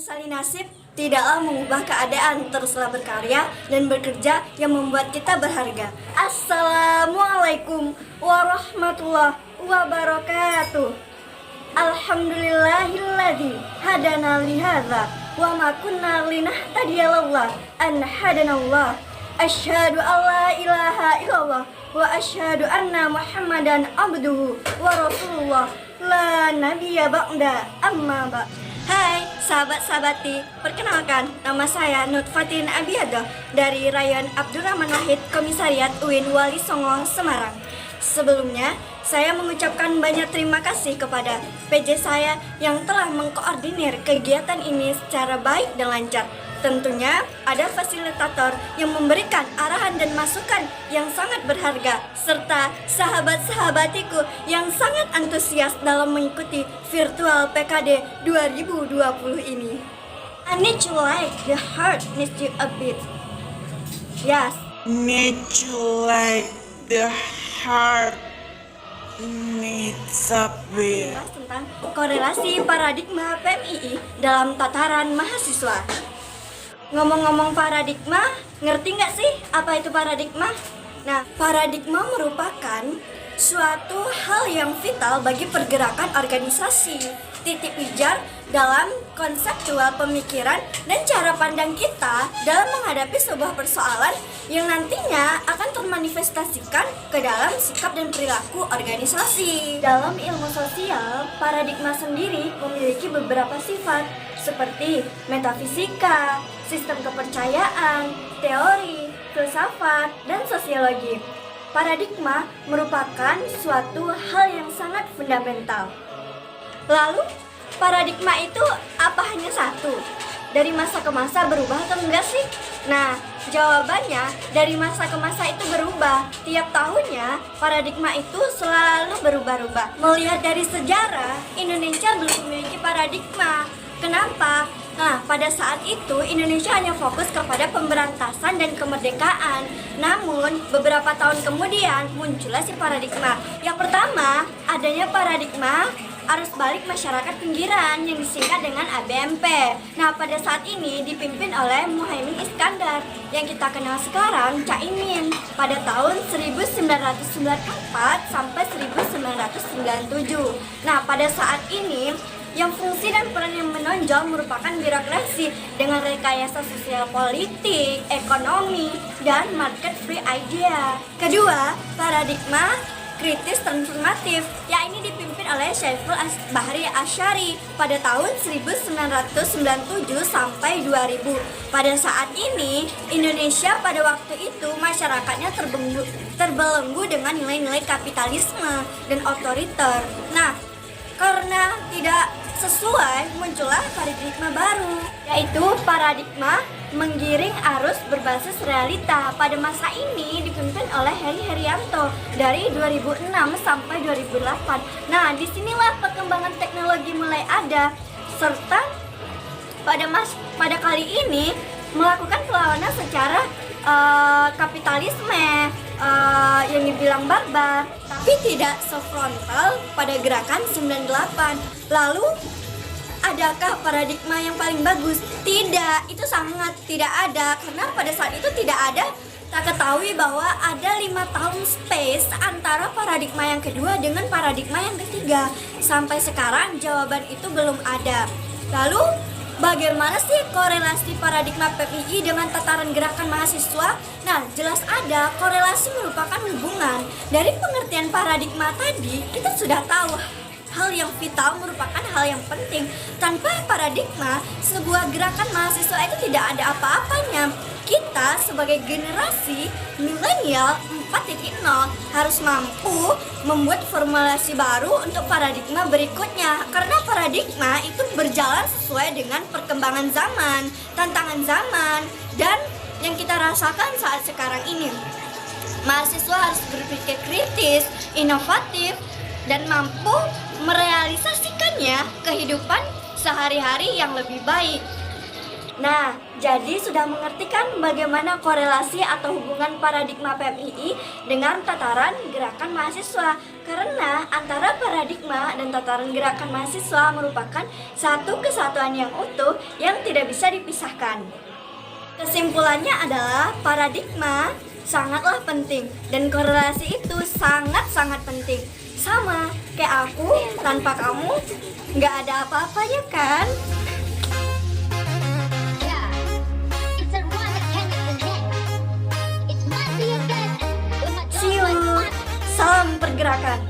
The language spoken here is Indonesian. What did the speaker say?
Menyesali nasib tidaklah mengubah keadaan, teruslah berkarya dan bekerja yang membuat kita berharga. Assalamualaikum warahmatullahi wabarakatuh. Alhamdulillahilladzi hadana lihadza wa ma kunna linahtadiya laula an hadanallah. Asyhadu an la ilaha illallah wa asyhadu anna Muhammadan abduhu wa rasulullah la nabiyya ba'da amma ba'. Hai sahabat-sahabati, perkenalkan nama saya Nutfatin Abiadah dari Rayon Abdurrahman Wahid, Komisariat UIN Wali Songo, Semarang. Sebelumnya, saya mengucapkan banyak terima kasih kepada PJ saya yang telah mengkoordinir kegiatan ini secara baik dan lancar. Tentunya ada fasilitator yang memberikan arahan dan masukan yang sangat berharga, serta sahabat-sahabatiku yang sangat antusias dalam mengikuti virtual PKD 2020 ini. I need you like the heart needs you a bit. Yes. Need you like the heart needs a bit. Tentang korelasi paradigma PMII dalam tataran mahasiswa. Ngomong-ngomong paradigma, ngerti nggak sih apa itu paradigma? Nah, paradigma merupakan suatu hal yang vital bagi pergerakan organisasi. Titik pijar dalam konseptual pemikiran dan cara pandang kita dalam menghadapi sebuah persoalan yang nantinya akan termanifestasikan ke dalam sikap dan perilaku organisasi. Dalam ilmu sosial, paradigma sendiri memiliki beberapa sifat seperti metafisika, sistem kepercayaan, teori, filsafat, dan sosiologi. Paradigma merupakan suatu hal yang sangat fundamental. Lalu, paradigma itu apa hanya satu? Dari masa ke masa berubah atau enggak sih? Nah, jawabannya dari masa ke masa itu berubah. Tiap tahunnya, paradigma itu selalu berubah-ubah. Melihat dari sejarah, Indonesia belum memiliki paradigma. Kenapa? Nah, pada saat itu Indonesia hanya fokus kepada pemberantasan dan kemerdekaan. Namun, beberapa tahun kemudian muncullah si paradigma. Yang pertama, adanya paradigma arus balik masyarakat pinggiran yang disingkat dengan ABMP. Nah, pada saat ini dipimpin oleh Muhaimin Iskandar yang kita kenal sekarang Caimin pada tahun 1994 sampai 1997. Nah, pada saat ini yang fungsi dan peran yang menonjol merupakan birokrasi dengan rekayasa sosial politik, ekonomi, dan market free idea. Kedua, paradigma kritis transformatif, yang ini dipimpin oleh Syaiful Bahri Asy'ari pada tahun 1997 sampai 2000. Pada saat ini, Indonesia pada waktu itu masyarakatnya terbelenggu dengan nilai-nilai kapitalisme dan otoriter. Nah, karena tidak sesuai, muncullah paradigma baru, yaitu paradigma menggiring arus berbasis realita. Pada masa ini dipimpin oleh Heri Herianto dari 2006 sampai 2008. Nah, disinilah perkembangan teknologi mulai ada, serta pada kali ini melakukan perlawanan secara kapitalisme yang dibilang barbar, tapi tidak sefrontal pada gerakan 98. Lalu, adakah paradigma yang paling bagus? Tidak, itu sangat tidak ada. Karena pada saat itu tidak ada, tak ketahui bahwa ada 5 tahun space antara paradigma yang kedua dengan paradigma yang ketiga. Sampai sekarang jawaban itu belum ada. Lalu, bagaimana sih korelasi paradigma PMII dengan tataran gerakan mahasiswa? Nah, jelas ada. Korelasi merupakan hubungan. Dari pengertian paradigma tadi, kita sudah tahu hal yang vital merupakan hal yang penting. Tanpa paradigma, sebuah gerakan mahasiswa itu tidak ada apa-apanya. Kita sebagai generasi milenial 4.0 harus mampu membuat formulasi baru untuk paradigma berikutnya. Karena paradigma itu berjalan sesuai dengan perkembangan zaman, tantangan zaman, dan yang kita rasakan saat sekarang ini. Mahasiswa harus berpikir kritis, inovatif, dan mampu merealisasikannya kehidupan sehari-hari yang lebih baik. Nah, jadi sudah mengerti kan bagaimana korelasi atau hubungan paradigma PMII dengan tataran gerakan mahasiswa. Karena antara paradigma dan tataran gerakan mahasiswa merupakan satu kesatuan yang utuh yang tidak bisa dipisahkan. Kesimpulannya adalah paradigma sangatlah penting dan korelasi itu sangat-sangat penting. Sama kayak aku, tanpa kamu nggak ada apa-apanya kan? Yeah, it's a one that can be the next. It's one for you guys. See you. Salam pergerakan.